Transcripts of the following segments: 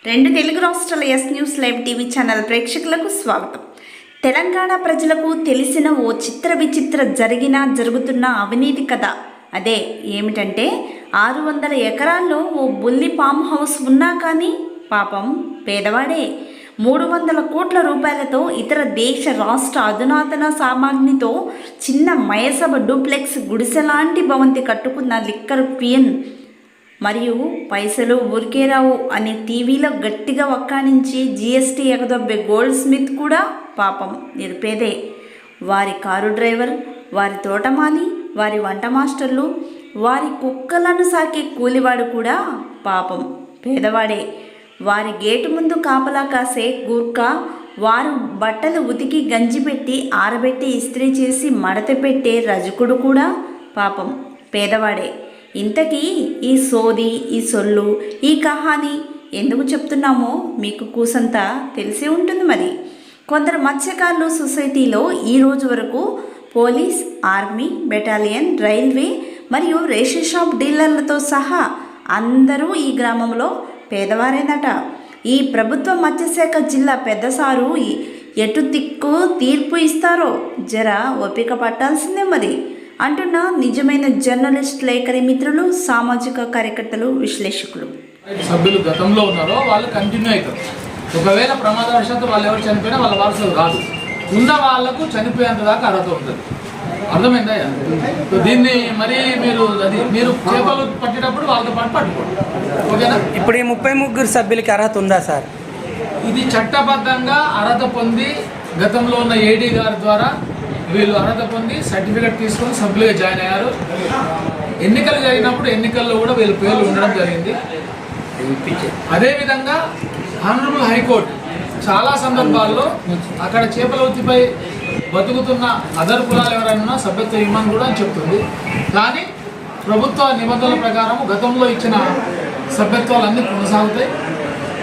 రెండు తెలుగు రాష్ట్రాల yes news live TV channel ప్రేక్షకులకు స్వాగతం. తెలంగాణ ప్రజలకు తెలిసిన ఓ చిత్ర విచిత్ర జరుగుతున్న అవినీతి కథ. అదే ఏమిటంటే 600 ఎకరాల్లో ఓ బుల్లి ఫామ్ హౌస్ ఉన్నా కానీ పాపం పేదవాడే 300 కోట్ల రూపాయలతో ఇతర దేశ రాష్ట్ర అధునాతన సామాగ్రితో చిన్న మయసభ డూప్లెక్స్ గుడిసెలాంటి భవంతి కట్టుకున్న లిక్కర్ పియన్ మరియు పైసలు ఊరికే రావు అని టీవీలో గట్టిగా వక్కానించి జీఎస్టీ ఎగదొబ్బే గోల్డ్ స్మిత్ కూడా పాపం నిరుపేదే. వారి కారు డ్రైవర్, వారి తోటమాలి, వారి వంట మాస్టర్లు, వారి కుక్కలను సాకే కూలివాడు కూడా పాపం పేదవాడే. వారి గేటు ముందు కాపలా కాసే గూర్ఖా, వారు బట్టలు ఉతికి గంజి పెట్టి ఆరబెట్టి ఇస్త్రీ చేసి మడత పెట్టే రజకుడు కూడా పాపం పేదవాడే. ఇంతకీ ఈ సోది, ఈ సొల్లు, ఈ కహాని ఎందుకు చెప్తున్నామో మీకు కూసంతా తెలిసే ఉంటుంది. మరి కొందరు మత్స్యకారులు సొసైటీలో ఈ రోజు వరకు పోలీస్, ఆర్మీ, బెటాలియన్, రైల్వే మరియు రేషన్ షాప్ డీలర్లతో సహా అందరూ ఈ గ్రామంలో పేదవారేనట. ఈ ప్రభుత్వ మత్స్యశాఖ జిల్లా పెద్దసారు ఎటు దిక్కు తీర్పు ఇస్తారో జర ఓపిక పట్టాల్సిందే మరి అంటున్న నిజమైన జర్నలిస్ట్, లేఖరి మిత్రులు, సామాజిక కార్యకర్తలు, విశ్లేషకులు. సభ్యులు గతంలో ఉన్నారో వాళ్ళు కంటిన్యూ అవుతారు. ఒకవేళ ప్రమాదవశాత్తు వాళ్ళు ఎవరు చనిపోయినా వాళ్ళ వారసులు కాదు, ఉన్న వాళ్ళకు చనిపోయేంత దాకా అర్హత ఉంటుంది. అర్థమైందా? దీన్ని మరి మీరు చేపలు పట్టేటప్పుడు వాళ్ళతో పాటు పట్టుకోండి. ఓకేనా? ఇప్పుడు ఈ 33 సభ్యులకి అర్హత ఉందా సార్? ఇది చట్టబద్ధంగా అర్హత పొంది గతంలో ఉన్న ఏడీ గారి ద్వారా వీళ్ళు అర్హత పొంది సర్టిఫికెట్ తీసుకొని సభ్యులుగా జాయిన్ అయ్యారు. ఎన్నికలు జరిగినప్పుడు ఎన్నికల్లో కూడా వీళ్ళ పేర్లు ఉండడం జరిగింది. అదేవిధంగా ఆనరబుల్ హైకోర్టు చాలా సందర్భాల్లో అక్కడ చేపల వృత్తిపై బతుకుతున్న అదర్ కులాలు ఎవరైనా సభ్యత్వం ఇవ్వమని కూడా చెప్తుంది. కానీ ప్రభుత్వ నిబంధనల ప్రకారం గతంలో ఇచ్చిన సభ్యత్వాలన్నీ కొనసాగుతాయి.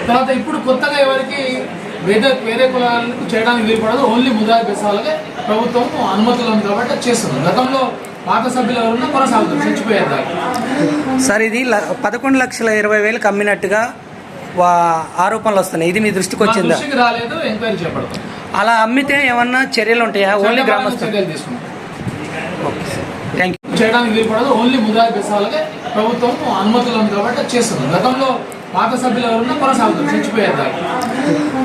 తర్వాత ఇప్పుడు కొత్తగా ఎవరికి వేరే కులాలకు చేయడానికి వీలుపడదు. ఓన్లీ ముద్రాయి బెసాలకే ప్రభుత్వం అనుమతులు ఉంది కాబట్టి చేస్తుంది. గతంలో పాత సభ్యులు ఎవరున్నా కొనసాగుతుంది చచ్చిపోయేది సార్. ఇది 11,20,000 అమ్మినట్టుగా ఆరోపణలు వస్తున్నాయి. ఇది మీ దృష్టికి వచ్చిందా? దృష్టికి రాలేదు, ఎంక్వైరీ చేపడతాం. అలా అమ్మితే ఏమన్నా చర్యలు ఉంటాయా? ఓన్లీ గ్రామస్తులు చర్యలు తీసుకుంటాం. Thank you. చేయడానికి వీలుపడదు. ఓన్లీ ముద్రాయి బెసాలకే ప్రభుత్వం అనుమతులు ఉంది కాబట్టి చేస్తుంది. గతంలో పాత సభ్యులు ఎవరున్నా కొనసాగుతుంది చచ్చిపోయేది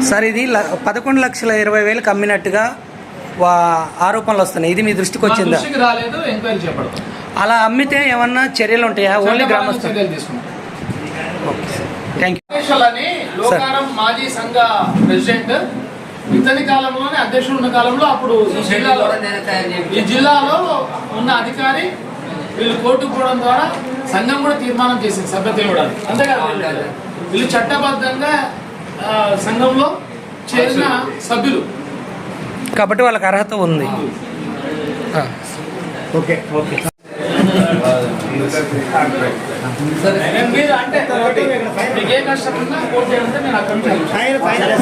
సార్. ఇది 11,20,000 అమ్మినట్టుగా ఆరోపణలు వస్తున్నాయి. ఇది మీ దృష్టికి వచ్చిందా? దృష్టికి రాలేదు, ఎంక్వైరీ చేపడతాం. అలా అమ్మితే ఏమన్నా చర్యలు ఉంటాయా? ఓన్లీ గ్రామస్తులు చర్యలు తీసుకుంటాం. Thank you. లోకారం మాజీ సంఘ ప్రెసిడెంట్ ఇతని కాలంలోనే అధ్యక్షుడు ఉన్న కాలంలో అప్పుడు ఈ జిల్లాలో ఉన్న అధికారి వీళ్ళు కోర్టుకు పోవడం ద్వారా సంఘం కూడా తీర్మానం చేసింది సభ్యత్వం ఇవ్వడానికి. అంతేకాదు వీళ్ళు చట్టబద్ధంగా సంఘంలో చేరిన సభ్యులు కాబట్టి వాళ్ళకి అర్హత ఉంది. Okay okay. మీరు అంటే మీకు ఏ కష్టం ఉన్నా కోర్టు చేయాలంటే నేను అక్కడ 100%